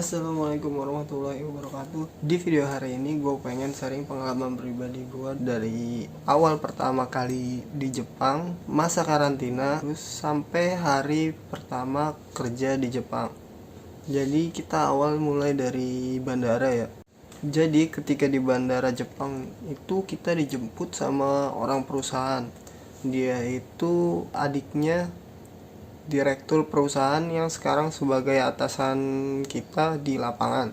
Assalamualaikum warahmatullahi wabarakatuh. Di video hari ini gue pengen sharing pengalaman pribadi gue dari awal pertama kali di Jepang, masa karantina, terus sampai hari pertama kerja di Jepang. Jadi kita awal mulai dari bandara ya. Jadi ketika di bandara Jepang itu kita dijemput sama orang perusahaan. Dia itu adiknya direktur perusahaan yang sekarang sebagai atasan kita di lapangan.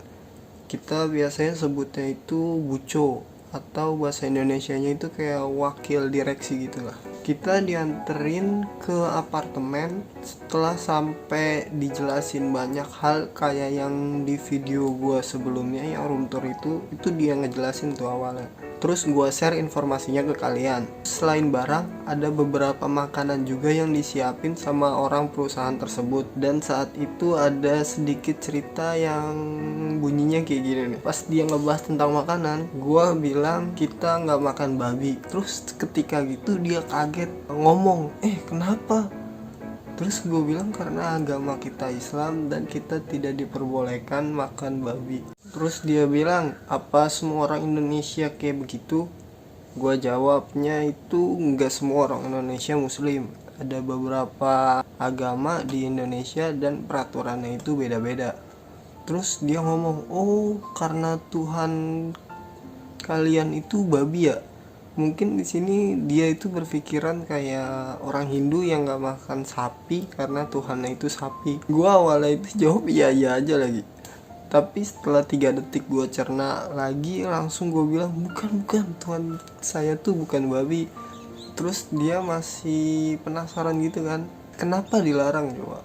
Kita biasanya sebutnya itu buco, atau bahasa Indonesianya itu kayak wakil direksi gitulah. Kita dianterin ke apartemen. Setelah sampai dijelasin banyak hal kayak yang di video gua sebelumnya, yang room tour itu dia ngejelasin tuh awalnya. Terus gue share informasinya ke kalian. Selain barang, ada beberapa makanan juga yang disiapin sama orang perusahaan tersebut. Dan saat itu ada sedikit cerita yang bunyinya kayak gini nih. Pas dia ngebahas tentang makanan, gue bilang kita nggak makan babi. Terus ketika gitu dia kaget ngomong, kenapa? Terus gue bilang karena agama kita Islam dan kita tidak diperbolehkan makan babi. Terus dia bilang, apa semua orang Indonesia kayak begitu? Gue jawabnya itu enggak semua orang Indonesia muslim. Ada beberapa agama di Indonesia dan peraturannya itu beda-beda. Terus dia ngomong, oh karena Tuhan kalian itu babi ya? Mungkin di sini dia itu berpikiran kayak orang Hindu yang nggak makan sapi karena Tuhannya itu sapi. Gua awalnya itu jawab iya aja lagi. Tapi setelah 3 detik gue cerna lagi, langsung gue bilang bukan, Tuhan saya tuh bukan babi. Terus dia masih penasaran gitu kan, kenapa dilarang coba?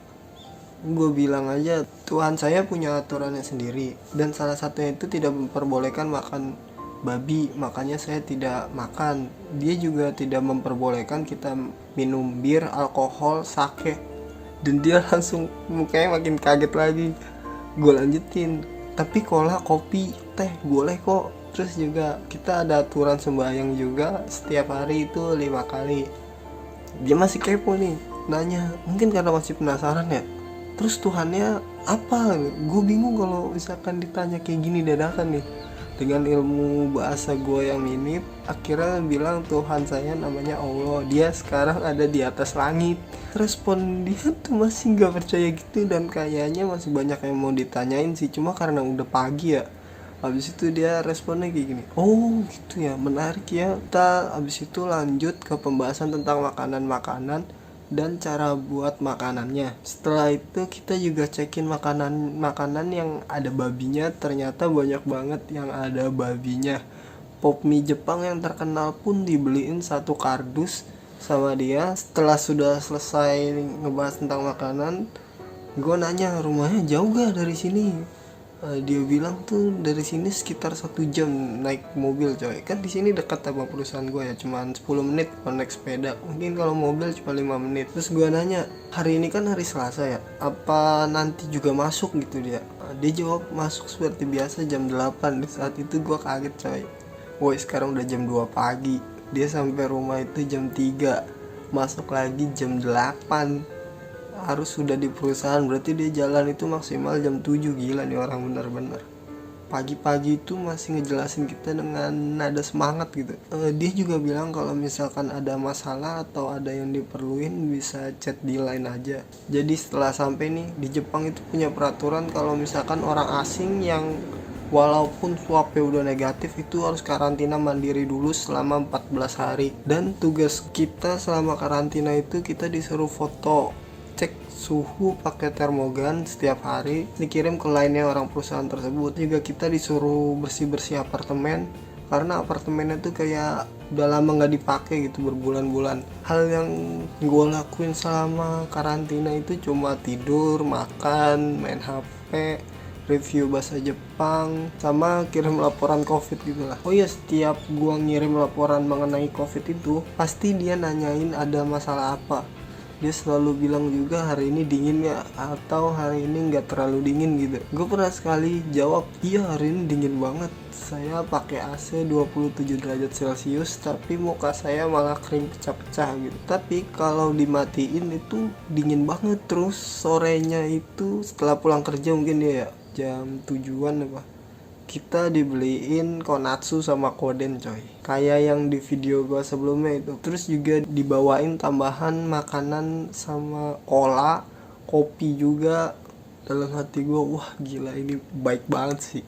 Gue bilang aja Tuhan saya punya aturannya sendiri, dan salah satunya itu tidak memperbolehkan makan babi, makanya saya tidak makan. Dia juga tidak memperbolehkan kita minum bir, alkohol, sake. Dan dia langsung mukanya makin kaget lagi. Gue lanjutin, tapi cola, kopi, teh boleh kok. Terus juga kita ada aturan sembahyang juga, setiap hari itu 5 kali. Dia masih kepo nih, nanya, mungkin karena masih penasaran ya. Terus Tuhannya apa? Gue bingung kalau misalkan ditanya kayak gini dadakan nih. Dengan ilmu bahasa gue yang minim, akhirnya bilang Tuhan saya namanya Allah, dia sekarang ada di atas langit. Respon dia tuh masih gak percaya gitu, dan kayaknya masih banyak yang mau ditanyain sih, cuma karena udah pagi ya. Habis itu dia responnya kayak gini, oh gitu ya, menarik ya. Kita habis itu lanjut ke pembahasan tentang makanan-makanan dan cara buat makanannya. Setelah itu kita juga cekin makanan yang ada babinya. Ternyata banyak banget yang ada babinya. Pop mie Jepang yang terkenal pun dibeliin 1 kardus sama dia. Setelah sudah selesai ngebahas tentang makanan, gue nanya rumahnya jauh gak dari sini? Dia bilang tuh dari sini sekitar 1 jam naik mobil coy. Kan di sini dekat sama perusahaan gue ya, cuman 10 menit kalau naik sepeda. Mungkin kalau mobil cuma 5 menit. Terus gue nanya, hari ini kan hari Selasa ya, apa nanti juga masuk gitu dia? Dia jawab masuk seperti biasa jam 8. Di saat itu gue kaget coy. Woi sekarang udah jam 2 pagi. Dia sampai rumah itu jam 3, masuk lagi jam 8. Harus sudah di perusahaan, berarti dia jalan itu maksimal jam 7. Gila nih orang bener-bener. Pagi-pagi itu masih ngejelasin kita dengan nada semangat gitu. Dia juga bilang kalau misalkan ada masalah atau ada yang diperluin bisa chat di line aja. Jadi setelah sampai nih di Jepang itu punya peraturan kalau misalkan orang asing yang walaupun swabnya udah negatif itu harus karantina mandiri dulu selama 14 hari. Dan tugas kita selama karantina itu kita disuruh foto, cek suhu pakai termogan setiap hari, dikirim ke line-nya orang perusahaan tersebut. Juga kita disuruh bersih-bersih apartemen karena apartemennya tuh kayak udah lama nggak dipakai gitu, berbulan-bulan. Hal yang gue lakuin selama karantina itu cuma tidur, makan, main HP, review bahasa Jepang, sama kirim laporan COVID gitulah. Oh ya, setiap gue ngirim laporan mengenai COVID itu pasti dia nanyain ada masalah apa. Dia selalu bilang juga hari ini dingin ya, atau hari ini nggak terlalu dingin gitu. Gue pernah sekali jawab, iya hari ini dingin banget, saya pakai AC 27 derajat Celcius tapi muka saya malah kering pecah-pecah gitu. Tapi kalau dimatiin itu dingin banget. Terus sorenya itu setelah pulang kerja mungkin dia ya, jam 7-an apa, kita dibeliin Konatsu sama Koden coy, kayak yang di video gua sebelumnya itu. Terus juga dibawain tambahan makanan sama cola, kopi juga. Dalam hati gua, wah gila ini baik banget sih,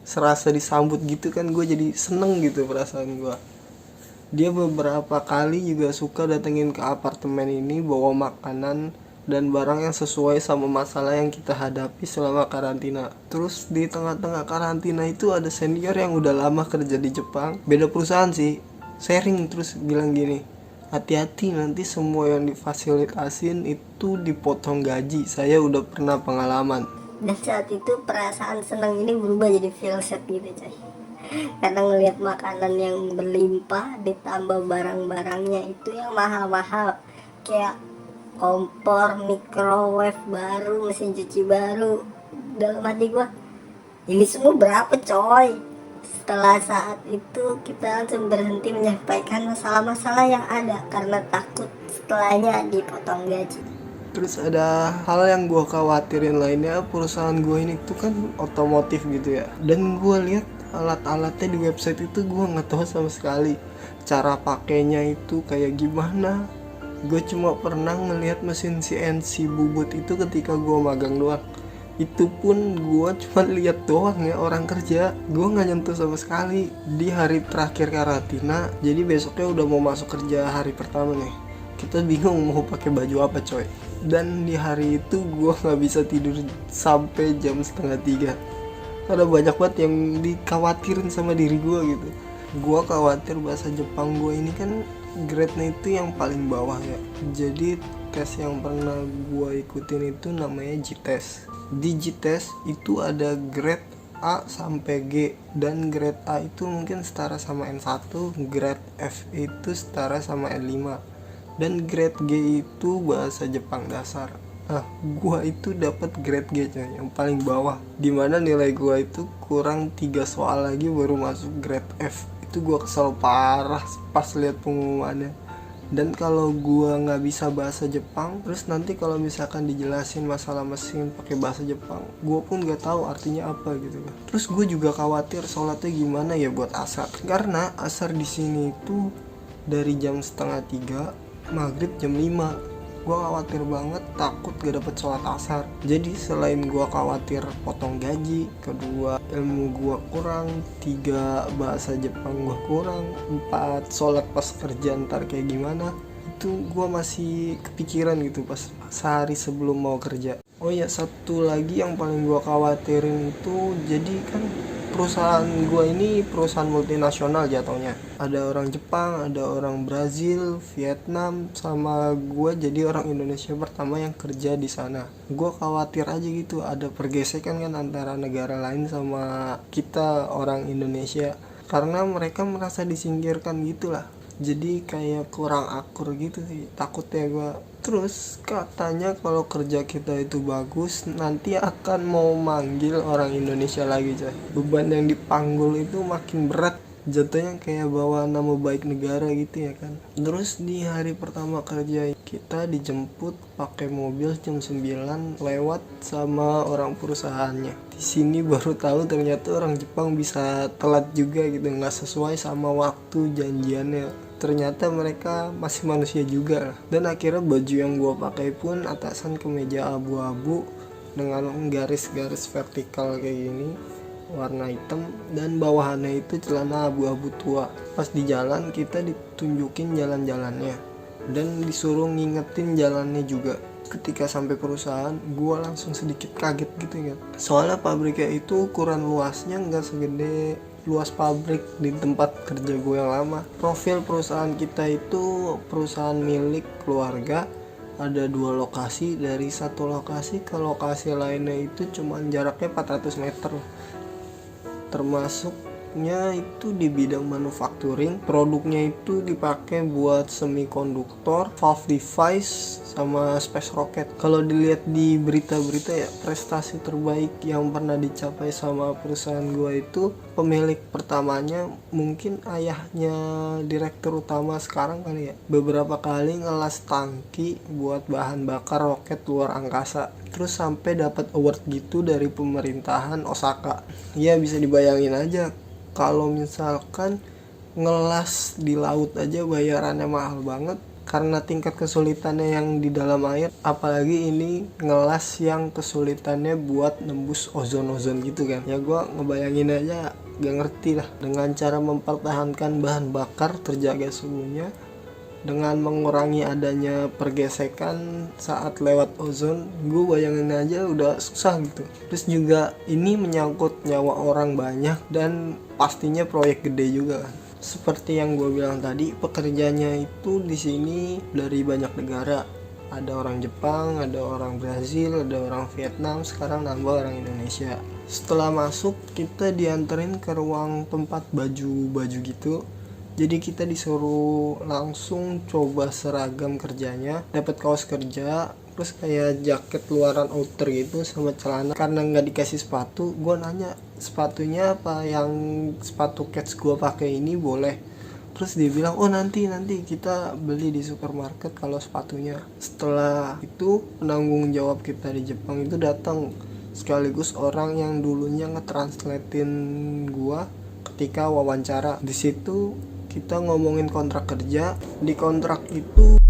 serasa disambut gitu kan, gue jadi seneng gitu perasaan gua. Dia beberapa kali juga suka datengin ke apartemen ini bawa makanan dan barang yang sesuai sama masalah yang kita hadapi selama karantina. Terus di tengah-tengah karantina itu ada senior yang udah lama kerja di Jepang, beda perusahaan sih, sharing terus bilang gini, hati-hati nanti semua yang difasilitasin itu dipotong gaji, saya udah pernah pengalaman. Dan saat itu perasaan senang ini berubah jadi feel sad gitu coy, karena ngelihat makanan yang berlimpah ditambah barang-barangnya itu yang mahal-mahal, kayak kompor, microwave baru, mesin cuci baru. Dalam hati gua, ini semua berapa coy? Setelah saat itu kita langsung berhenti menyampaikan masalah-masalah yang ada karena takut setelahnya dipotong gaji. Terus ada hal yang gue khawatirin lainnya, perusahaan gue ini tuh kan otomotif gitu ya, dan gue lihat alat-alatnya di website itu gue nggak tahu sama sekali cara pakainya itu kayak gimana. Gue cuma pernah ngelihat mesin CNC bubut itu ketika gue magang doang. Itu pun gue cuma lihat doang ya, orang kerja. Gue nggak nyentuh sama sekali. Di hari terakhir karantina, jadi besoknya udah mau masuk kerja hari pertama nih. Kita bingung mau pakai baju apa coy. Dan di hari itu gue nggak bisa tidur sampai jam 2:30. Karena banyak banget yang dikhawatirin sama diri gue gitu. Gue khawatir bahasa Jepang gue ini kan grade-nya itu yang paling bawah ya. Jadi tes yang pernah gue ikutin itu namanya J-test. Di J-test itu ada grade A sampai G, dan grade A itu mungkin setara sama N1, grade F itu setara sama N5, dan grade G itu bahasa Jepang dasar. Nah, gua itu dapat grade G coy, yang paling bawah. Dimana nilai gua itu kurang 3 soal lagi baru masuk grade F. Itu gua kesel parah pas lihat pengumumannya. Dan kalau gua nggak bisa bahasa Jepang, terus nanti kalau misalkan dijelasin masalah mesin pakai bahasa Jepang, gua pun nggak tahu artinya apa gitu kan. Terus gua juga khawatir sholatnya gimana ya buat asar, karena asar di sini itu dari jam 2:30, maghrib jam 5. Gua khawatir banget, takut gak dapet sholat asar. Jadi selain gua khawatir potong gaji, kedua ilmu gua kurang, 3 bahasa Jepang gua kurang, 4 sholat pas kerja ntar kayak gimana, itu gua masih kepikiran gitu pas sehari sebelum mau kerja. Oh ya, satu lagi yang paling gua khawatirin itu, jadi kan perusahaan gua ini perusahaan multinasional jatuhnya. Ada orang Jepang, ada orang Brazil, Vietnam, sama gua jadi orang Indonesia pertama yang kerja di sana. Gua khawatir aja gitu ada pergesekan kan antara negara lain sama kita orang Indonesia, karena mereka merasa disingkirkan gitulah. Jadi kayak kurang akur gitu sih, takutnya gua. Terus katanya kalau kerja kita itu bagus, nanti akan mau manggil orang Indonesia lagi coy. Beban yang dipanggul itu makin berat, jatuhnya kayak bawa nama baik negara gitu ya kan. Terus di hari pertama kerja kita dijemput pakai mobil jam 9 lewat sama orang perusahaannya. Di sini baru tahu ternyata orang Jepang bisa telat juga gitu, nggak sesuai sama waktu janjiannya. Ternyata mereka masih manusia juga lah. Dan akhirnya baju yang gue pakai pun atasan kemeja abu-abu dengan garis-garis vertikal kayak gini, warna hitam, dan bawahannya itu celana abu-abu tua. Pas di jalan kita ditunjukin jalan-jalannya dan disuruh ngingetin jalannya juga. Ketika sampai perusahaan, gue langsung sedikit kaget gitu kan. Soalnya pabriknya itu ukuran luasnya nggak segede luas pabrik di tempat kerja gue yang lama. Profil perusahaan kita itu perusahaan milik keluarga, ada 2 lokasi. Dari satu lokasi ke lokasi lainnya itu cuman jaraknya 400 meter, termasuk masuknya itu di bidang manufacturing. Produknya itu dipakai buat semikonduktor, valve device, sama space rocket. Kalau dilihat di berita-berita ya, prestasi terbaik yang pernah dicapai sama perusahaan gua itu pemilik pertamanya mungkin ayahnya direktur utama sekarang kali ya. Beberapa kali ngelas tangki buat bahan bakar roket luar angkasa. Terus sampai dapat award gitu dari pemerintahan Osaka. Ya bisa dibayangin aja kalau misalkan ngelas di laut aja bayarannya mahal banget karena tingkat kesulitannya yang di dalam air, apalagi ini ngelas yang kesulitannya buat nembus ozon gitu kan. Ya gua ngebayangin aja gak ngerti lah. Dengan cara mempertahankan bahan bakar terjaga suhunya dengan mengurangi adanya pergesekan saat lewat ozon, gue bayangin aja udah susah gitu. Terus juga ini menyangkut nyawa orang banyak dan pastinya proyek gede juga kan. Seperti yang gue bilang tadi, pekerjanya itu di sini dari banyak negara. Ada orang Jepang, ada orang Brazil, ada orang Vietnam, sekarang nambah orang Indonesia. Setelah masuk, kita dianterin ke ruang tempat baju gitu. Jadi kita disuruh langsung coba seragam kerjanya, dapat kaos kerja, terus kayak jaket luaran outer gitu sama celana. Karena nggak dikasih sepatu, gue nanya sepatunya apa, yang sepatu cats gue pakai ini boleh. Terus dia bilang, oh nanti kita beli di supermarket kalau sepatunya. Setelah itu penanggung jawab kita di Jepang itu datang, sekaligus orang yang dulunya ngetranslatein gua ketika wawancara. Di situ kita ngomongin kontrak kerja. Di kontrak itu